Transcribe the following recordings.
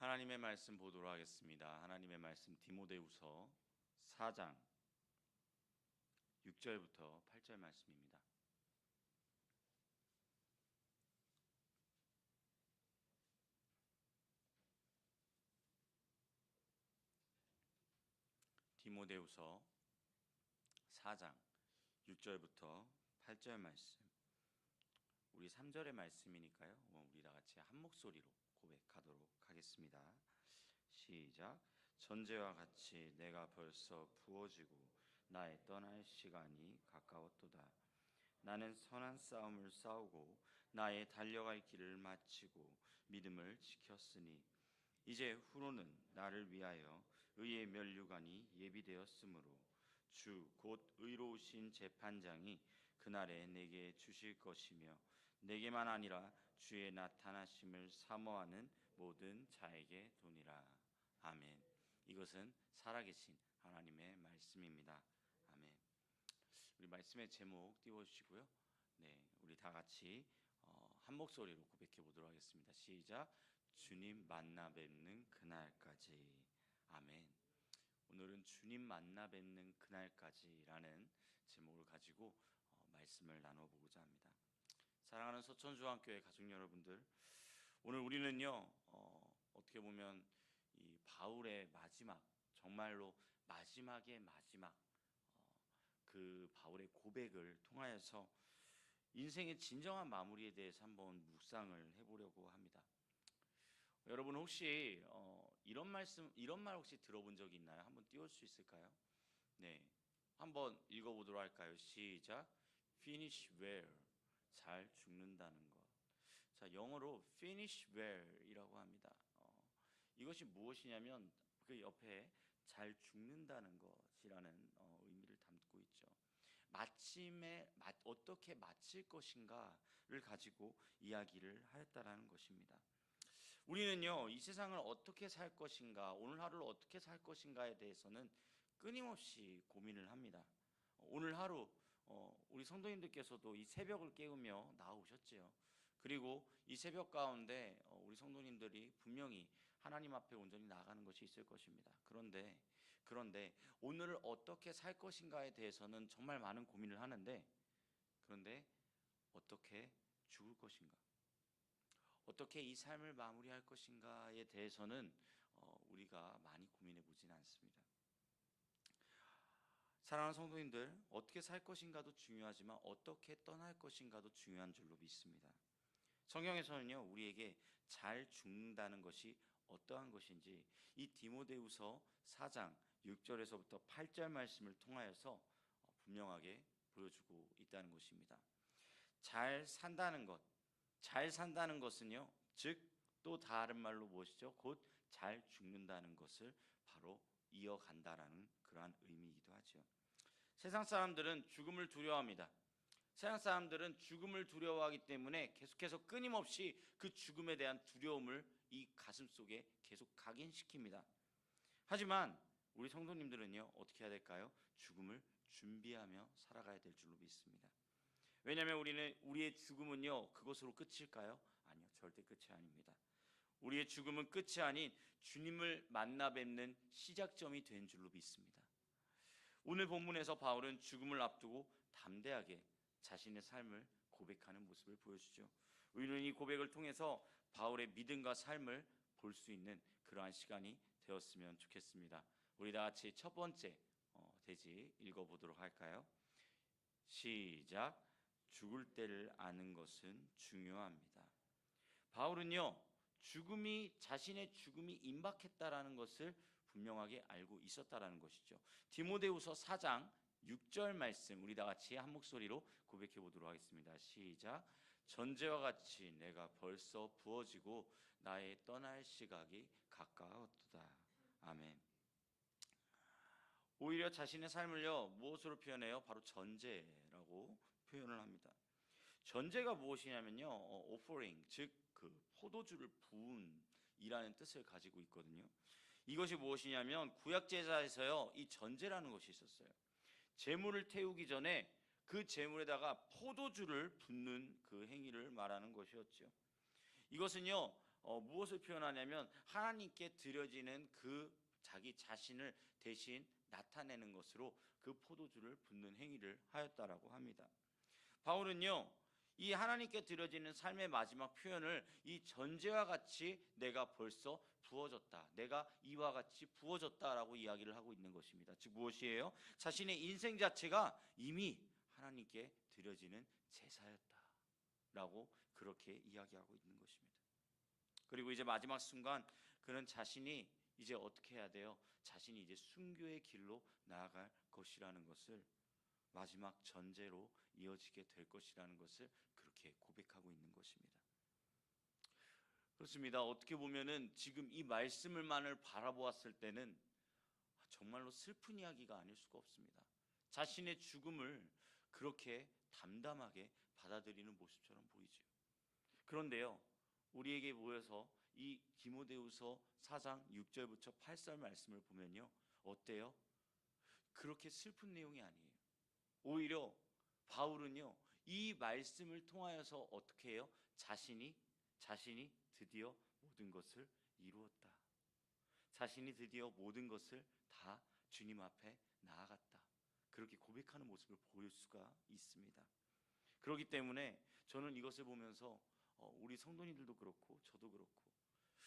하나님의 말씀 보도록 하겠습니다. 하나님의 말씀 디모데후서 4장 6절부터 8절 말씀입니다. 디모데후서 4장 6절부터 8절 말씀. 우리 3절의 말씀이니까요. 우리 다 같이 한 목소리로 고백하도록 하겠습니다. 시작. 전제와 같이 내가 벌써 부어지고 나의 떠날 시간이 가까웠도다. 나는 선한 싸움을 싸우고 나의 달려갈 길을 마치고 믿음을 지켰으니 이제 후로는 나를 위하여 의의 면류관이 예비되었으므로 주 곧 의로우신 재판장이 그날에 내게 주실 것이며 내게만 아니라 주의 나타나심을 사모하는 모든 자에게 도니라. 아멘. 이것은 살아계신 하나님의 말씀입니다. 아멘. 우리 말씀의 제목 띄워주시고요. 네, 우리 다 같이 한 목소리로 고백해 보도록 하겠습니다. 시작. 주님 만나 뵙는 그날까지. 아멘. 오늘은 주님 만나 뵙는 그날까지라는 제목을 가지고 말씀을 나눠보고자 합니다. 사랑하는 서천중앙교회 가족 여러분들, 오늘 우리는요 어떻게 보면 이 바울의 마지막, 정말로 마지막의 마지막 그 바울의 고백을 통하여서 인생의 진정한 마무리에 대해서 한번 묵상을 해보려고 합니다. 여러분 혹시 이런 말 혹시 들어본 적이 있나요? 한번 띄울 수 있을까요? 네, 한번 읽어보도록 할까요? 시작. Finish well. 잘 죽는다는 것. 자, 영어로 finish well이라고 합니다. 이것이 무엇이냐면 그 옆에 잘 죽는다는 것이라는 의미를 담고 있죠. 마침에 어떻게 마칠 것인가를 가지고 이야기를 하였다라는 것입니다. 우리는요 이 세상을 어떻게 살 것인가, 오늘 하루를 어떻게 살 것인가에 대해서는 끊임없이 고민을 합니다. 오늘 하루 우리 성도님들께서도 이 새벽을 깨우며 나오셨지요. 그리고 이 새벽 가운데 우리 성도님들이 분명히 하나님 앞에 온전히 나가는 것이 있을 것입니다. 그런데 오늘을 어떻게 살 것인가에 대해서는 정말 많은 고민을 하는데, 그런데 어떻게 죽을 것인가, 어떻게 이 삶을 마무리할 것인가에 대해서는 우리가 많이 고민해 보지는 않습니다. 사랑하는 성도님들, 어떻게 살 것인가도 중요하지만 어떻게 떠날 것인가도 중요한 줄로 믿습니다. 성경에서는요 우리에게 잘 죽는다는 것이 어떠한 것인지 이 디모데후서 4장 6절에서부터 8절 말씀을 통하여서 분명하게 보여주고 있다는 것입니다. 잘 산다는 것, 잘 산다는 것은요 즉 또 다른 말로 무엇이죠? 곧 잘 죽는다는 것을 바로 이어간다라는 그러한 의미이기도 하죠. 세상 사람들은 죽음을 두려워합니다. 세상 사람들은 죽음을 두려워하기 때문에 계속해서 끊임없이 그 죽음에 대한 두려움을 이 가슴 속에 계속 각인시킵니다. 하지만 우리 성도님들은요 어떻게 해야 될까요? 죽음을 준비하며 살아가야 될 줄로 믿습니다. 왜냐하면 우리의 죽음은요 그것으로 끝일까요? 아니요, 절대 끝이 아닙니다. 우리의 죽음은 끝이 아닌 주님을 만나 뵙는 시작점이 된 줄로 믿습니다. 오늘 본문에서 바울은 죽음을 앞두고 담대하게 자신의 삶을 고백하는 모습을 보여주죠. 우리는 이 고백을 통해서 바울의 믿음과 삶을 볼 수 있는 그러한 시간이 되었으면 좋겠습니다. 우리 다 같이 첫 번째 대지 읽어보도록 할까요? 시작. 죽을 때를 아는 것은 중요합니다. 바울은요 자신의 죽음이 임박했다라는 것을 분명하게 알고 있었다라는 것이죠. 디모데후서 4장 6절 말씀 우리 다 같이 한 목소리로 고백해 보도록 하겠습니다. 시작. 전제와 같이 내가 벌써 부어지고 나의 떠날 시각이 가까웠도다. 아멘. 오히려 자신의 삶을요 무엇으로 표현해요? 바로 전제라고 표현을 합니다. 전제가 무엇이냐면요 offering, 즉 그 포도주를 부은이라는 뜻을 가지고 있거든요. 이것이 무엇이냐면 구약 제사에서요 이 전제라는 것이 있었어요. 제물을 태우기 전에 그 제물에다가 포도주를 붓는 그 행위를 말하는 것이었죠. 이것은요 무엇을 표현하냐면 하나님께 드려지는 그 자기 자신을 대신 나타내는 것으로 그 포도주를 붓는 행위를 하였다라고 합니다. 바울은요, 이 하나님께 드려지는 삶의 마지막 표현을 이 전제와 같이 내가 벌써 부어졌다, 내가 이와 같이 부어졌다라고 이야기를 하고 있는 것입니다. 즉 무엇이에요? 자신의 인생 자체가 이미 하나님께 드려지는 제사였다라고 그렇게 이야기하고 있는 것입니다. 그리고 이제 마지막 순간 그는 자신이 이제 어떻게 해야 돼요? 자신이 이제 순교의 길로 나아갈 것이라는 것을, 마지막 전제로 이어지게 될 것이라는 것을 그렇게 고백하고 있는 것입니다. 그렇습니다. 어떻게 보면은 지금 이 말씀을만을 바라보았을 때는 정말로 슬픈 이야기가 아닐 수가 없습니다. 자신의 죽음을 그렇게 담담하게 받아들이는 모습처럼 보이죠. 그런데요, 우리에게 모여서 이 디모데후서 4장 6절부터 8절 말씀을 보면요, 어때요? 그렇게 슬픈 내용이 아니에요. 오히려 바울은요, 이 말씀을 통하여서 어떻게 해요? 자신이 드디어 모든 것을 이루었다, 자신이 드디어 모든 것을 다 주님 앞에 나아갔다, 그렇게 고백하는 모습을 보일 수가 있습니다. 그렇기 때문에 저는 이것을 보면서 우리 성도님들도 그렇고 저도 그렇고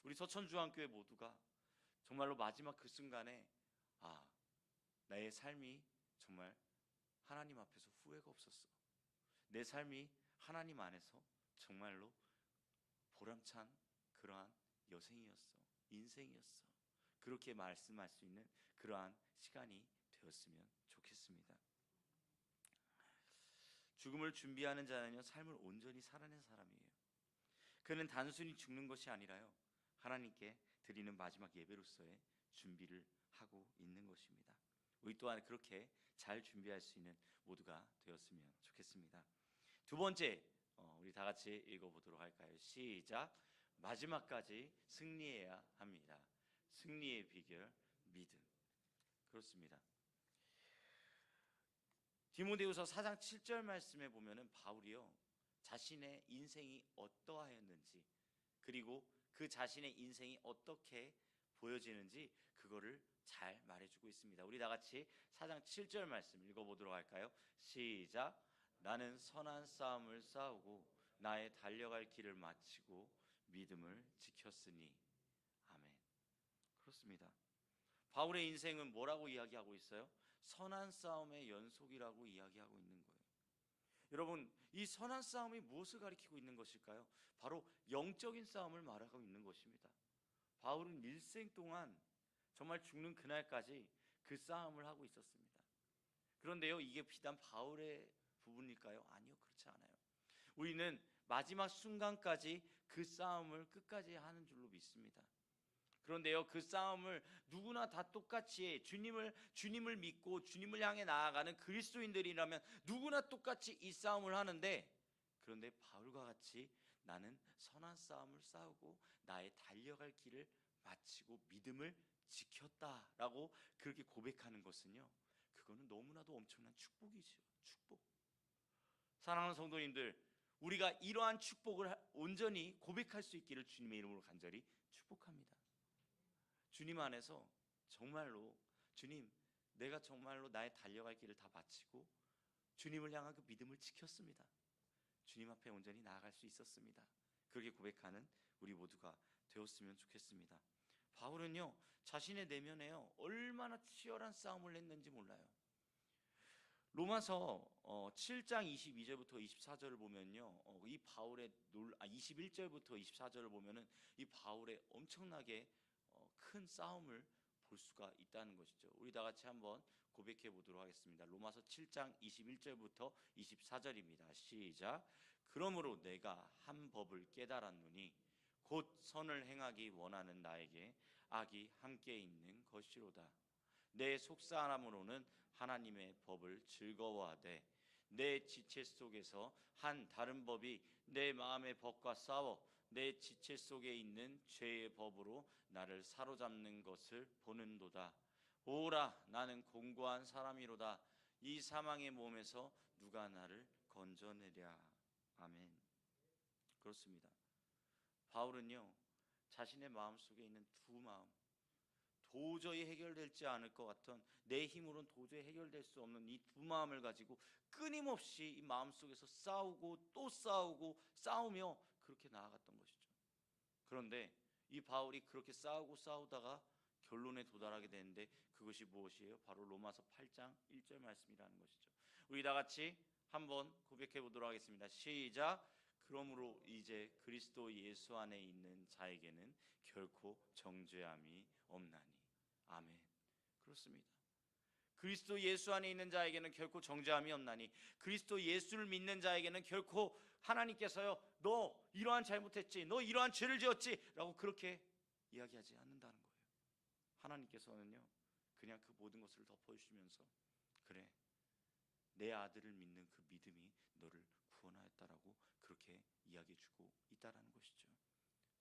우리 서천중앙교회 모두가 정말로 마지막 그 순간에 나의 삶이 정말 하나님 앞에서 후회가 없었어, 내 삶이 하나님 안에서 정말로 보람찬 그러한 여생이었어, 인생이었어, 그렇게 말씀할 수 있는 그러한 시간이 되었으면 좋겠습니다. 죽음을 준비하는 자는요, 삶을 온전히 살아낸 사람이에요. 그는 단순히 죽는 것이 아니라요, 하나님께 드리는 마지막 예배로서의 준비를 하고 있는 것입니다. 우리 또한 그렇게 잘 준비할 수 있는 모두가 되었으면 좋겠습니다. 두 번째, 우리 다 같이 읽어보도록 할까요? 시작. 마지막까지 승리해야 합니다. 승리의 비결, 믿음. 그렇습니다. 디모데후서 4장 7절 말씀에 보면은 바울이요, 자신의 인생이 어떠하였는지, 그리고 그 자신의 인생이 어떻게 보여지는지 그거를 잘 말해주고 있습니다. 우리 다 같이 4장 7절 말씀 읽어보도록 할까요? 시작. 나는 선한 싸움을 싸우고 나의 달려갈 길을 마치고 믿음을 지켰으니. 아멘. 그렇습니다. 바울의 인생은 뭐라고 이야기하고 있어요? 선한 싸움의 연속이라고 이야기하고 있는 거예요. 여러분, 이 선한 싸움이 무엇을 가리키고 있는 것일까요? 바로 영적인 싸움을 말하고 있는 것입니다. 바울은 일생 동안 정말 죽는 그날까지 그 싸움을 하고 있었습니다. 그런데요, 이게 비단 바울의 부분일까요? 아니요, 그렇지 않아요. 우리는 마지막 순간까지 그 싸움을 끝까지 하는 줄로 믿습니다. 그런데요, 그 싸움을 누구나 다 똑같이 주님을 믿고 주님을 향해 나아가는 그리스도인들이라면 누구나 똑같이 이 싸움을 하는데, 그런데 바울과 같이 나는 선한 싸움을 싸우고 나의 달려갈 길을 마치고 믿음을 지켰다라고 그렇게 고백하는 것은요, 그거는 너무나도 엄청난 축복이죠. 축복. 사랑하는 성도님들, 우리가 이러한 축복을 온전히 고백할 수 있기를 주님의 이름으로 간절히 축복합니다. 주님 안에서 정말로, 주님, 내가 정말로 나의 달려갈 길을 다 마치고 주님을 향한 그 믿음을 지켰습니다. 주님 앞에 온전히 나아갈 수 있었습니다. 그렇게 고백하는 우리 모두가 되었으면 좋겠습니다. 바울은요, 자신의 내면에요, 얼마나 치열한 싸움을 했는지 몰라요. 로마서 7장 22절부터 24절을 보면요, 이 바울의 21절부터 24절을 보면은 이 바울의 엄청나게 큰 싸움을 볼 수가 있다는 것이죠. 우리 다 같이 한번 고백해 보도록 하겠습니다. 로마서 7장 21절부터 24절입니다. 시작. 그러므로 내가 한 법을 깨달았노니 곧 선을 행하기 원하는 나에게 악이 함께 있는 것이로다. 내 속사람으로는 하나님의 법을 즐거워하되 내 지체 속에서 한 다른 법이 내 마음의 법과 싸워 내 지체 속에 있는 죄의 법으로 나를 사로잡는 것을 보는도다. 오라, 나는 공고한 사람이로다. 이 사망의 몸에서 누가 나를 건져내랴. 아멘. 그렇습니다. 바울은요, 자신의 마음속에 있는 두 마음, 도저히 해결되지 않을 것 같은, 내 힘으로는 도저히 해결될 수 없는 이 두 마음을 가지고 끊임없이 이 마음속에서 싸우고 또 싸우고 싸우며 그렇게 나아갔던 것이죠. 그런데 이 바울이 그렇게 싸우다가 결론에 도달하게 되는데, 그것이 무엇이에요? 바로 로마서 8장 1절 말씀이라는 것이죠. 우리 다 같이 한번 고백해 보도록 하겠습니다. 시작. 그러므로 이제 그리스도 예수 안에 있는 자에게는 결코 정죄함이 없나니. 아멘. 그렇습니다. 그리스도 예수 안에 있는 자에게는 결코 정죄함이 없나니, 그리스도 예수를 믿는 자에게는 결코 하나님께서요, 너 이러한 잘못했지, 너 이러한 죄를 지었지 라고 그렇게 이야기하지 않는다는 거예요. 하나님께서는요, 그냥 그 모든 것을 덮어주시면서, 그래, 내 아들을 믿는 그 믿음이 너를 구원하였다라고 그렇게 이야기해주고 있다라는 것이죠.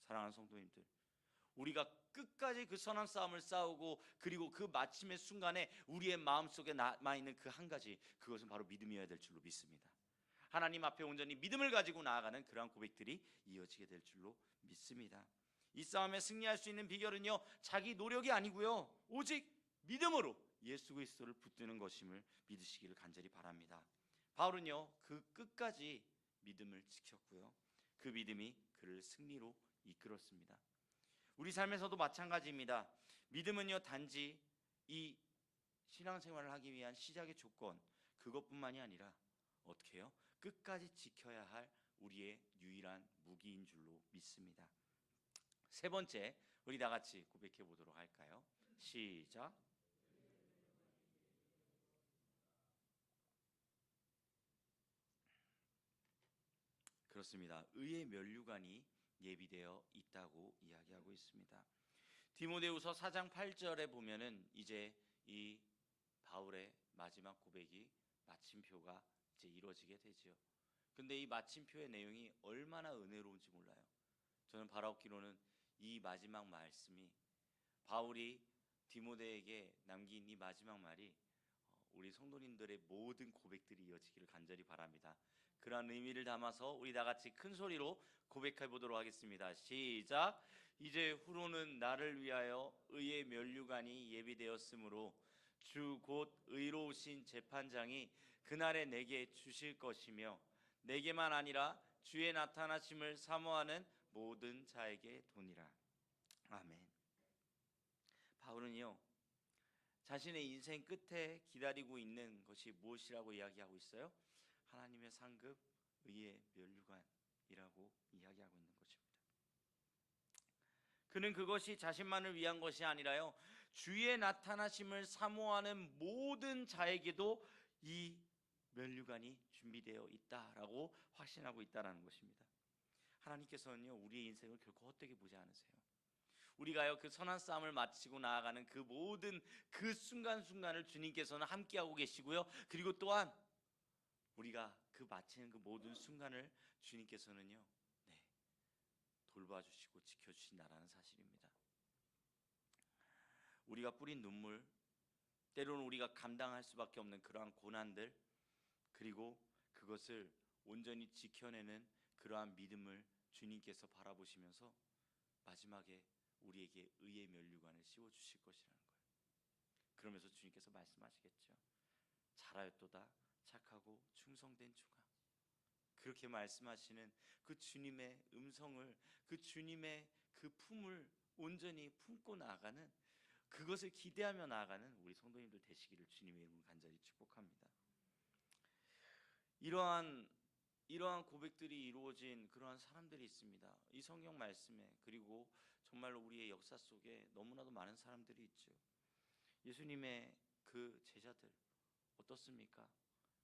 사랑하는 성도님들, 우리가 끝까지 그 선한 싸움을 싸우고, 그리고 그 마침의 순간에 우리의 마음속에 남아있는 그 한 가지, 그것은 바로 믿음이어야 될 줄로 믿습니다. 하나님 앞에 온전히 믿음을 가지고 나아가는 그러한 고백들이 이어지게 될 줄로 믿습니다. 이 싸움에 승리할 수 있는 비결은요, 자기 노력이 아니고요, 오직 믿음으로 예수 그리스도를 붙드는 것임을 믿으시기를 간절히 바랍니다. 바울은요, 그 끝까지 믿음을 지켰고요, 그 믿음이 그를 승리로 이끌었습니다. 우리 삶에서도 마찬가지입니다. 믿음은요, 단지 이 신앙생활을 하기 위한 시작의 조건, 그것뿐만이 아니라 어떻게 해요? 끝까지 지켜야 할 우리의 유일한 무기인 줄로 믿습니다. 세 번째, 우리 다 같이 고백해 보도록 할까요? 시작. 그렇습니다. 의의 면류관이 예비되어 있다고 이야기하고 있습니다. 디모데후서 4장 8절에 보면은 이제 이 바울의 마지막 고백이 마침표가 이제 이루어지게 되죠. 근데 이 마침표의 내용이 얼마나 은혜로운지 몰라요. 저는 바라옵기로는 이 마지막 말씀이, 바울이 디모데에게 남긴 이 마지막 말이 우리 성도님들의 모든 고백들이 이어지기를 간절히 바랍니다. 그러한 의미를 담아서 우리 다 같이 큰 소리로 고백해 보도록 하겠습니다. 시작. 이제 후로는 나를 위하여 의의 면류관이 예비되었으므로 주 곧 의로우신 재판장이 그날에 내게 주실 것이며, 내게만 아니라 주의 나타나심을 사모하는 모든 자에게 도니라. 아멘. 바울은요, 자신의 인생 끝에 기다리고 있는 것이 무엇이라고 이야기하고 있어요? 하나님의 상급 의의 면류관이라고 이야기하고 있는 것입니다. 그는 그것이 자신만을 위한 것이 아니라요, 주의 나타나심을 사모하는 모든 자에게도 이 면류관이 준비되어 있다라고 확신하고 있다라는 것입니다. 하나님께서는요, 우리의 인생을 결코 헛되게 보지 않으세요. 우리가요, 그 선한 싸움을 마치고 나아가는 그 모든 그 순간순간을 주님께서는 함께하고 계시고요, 그리고 또한 우리가 그 마치는 그 모든 순간을 주님께서는요, 돌봐주시고 지켜주신다라는 사실입니다. 우리가 뿌린 눈물, 때로는 우리가 감당할 수밖에 없는 그러한 고난들, 그리고 그것을 온전히 지켜내는 그러한 믿음을 주님께서 바라보시면서 마지막에 우리에게 의의 면류관을 씌워주실 것이라는 거예요. 그러면서 주님께서 말씀하시겠죠. 잘하였도다 착하고 충성된 종아. 그렇게 말씀하시는 그 주님의 음성을, 그 주님의 그 품을 온전히 품고 나아가는, 그것을 기대하며 나아가는 우리 성도님들 되시기를 주님의 이름으로 간절히 축복합니다. 이러한 고백들이 이루어진 그러한 사람들이 있습니다. 이 성경 말씀에, 그리고 정말로 우리의 역사 속에 너무나도 많은 사람들이 있죠. 예수님의 그 제자들 어떻습니까?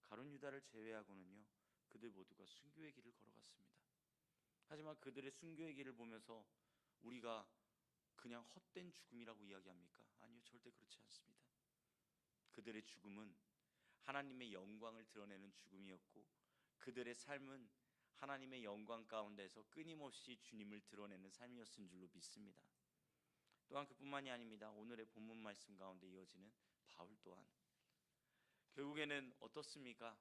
가룟 유다를 제외하고는요, 그들 모두가 순교의 길을 걸어갔습니다. 하지만 그들의 순교의 길을 보면서 우리가 그냥 헛된 죽음이라고 이야기합니까? 아니요, 절대 그렇지 않습니다. 그들의 죽음은 하나님의 영광을 드러내는 죽음이었고, 그들의 삶은 하나님의 영광 가운데서 끊임없이 주님을 드러내는 삶이었은 줄로 믿습니다. 또한 그뿐만이 아닙니다. 오늘의 본문 말씀 가운데 이어지는 바울 또한 결국에는 어떻습니까?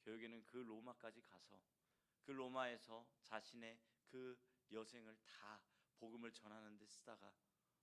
결국에는 그 로마까지 가서 그 로마에서 자신의 그 여생을 다 복음을 전하는 데 쓰다가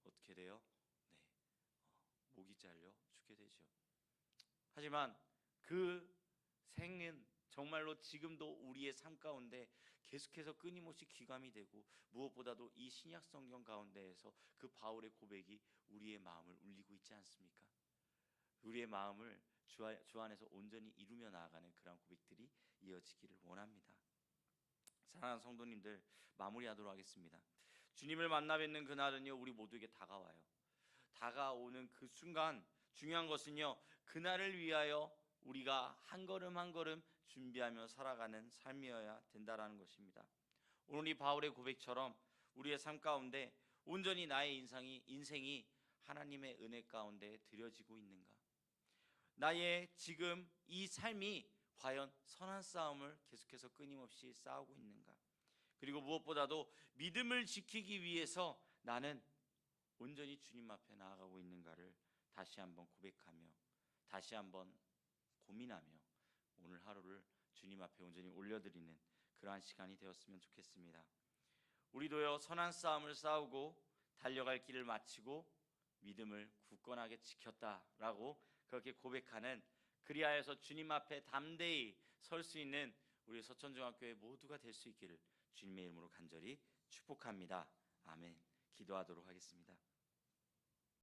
어떻게 돼요? 네, 목이 잘려 죽게 되죠. 하지만 그 생은 정말로 지금도 우리의 삶 가운데 계속해서 끊임없이 귀감이 되고, 무엇보다도 이 신약 성경 가운데에서 그 바울의 고백이 우리의 마음을 울리고 있지 않습니까? 우리의 마음을 주 안에서 온전히 이루며 나아가는 그런 고백들이 이어지기를 원합니다. 사랑하는 성도님들, 마무리하도록 하겠습니다. 주님을 만나 뵙는 그날은요, 우리 모두에게 다가와요. 다가오는 그 순간 중요한 것은요, 그날을 위하여 우리가 한 걸음 한 걸음 준비하며 살아가는 삶이어야 된다라는 것입니다. 오늘 이 바울의 고백처럼 우리의 삶 가운데 온전히 나의 인생이 하나님의 은혜 가운데 드려지고 있는가? 나의 지금 이 삶이 과연 선한 싸움을 계속해서 끊임없이 싸우고 있는가? 그리고 무엇보다도 믿음을 지키기 위해서 나는 온전히 주님 앞에 나아가고 있는가를 다시 한번 고백하며, 다시 한번 고민하며 오늘 하루를 주님 앞에 온전히 올려드리는 그러한 시간이 되었으면 좋겠습니다. 우리도요, 선한 싸움을 싸우고 달려갈 길을 마치고 믿음을 굳건하게 지켰다라고 그렇게 고백하는, 그리하여서 주님 앞에 담대히 설 수 있는 우리 서천중학교의 모두가 될 수 있기를 주님의 이름으로 간절히 축복합니다. 아멘. 기도하도록 하겠습니다.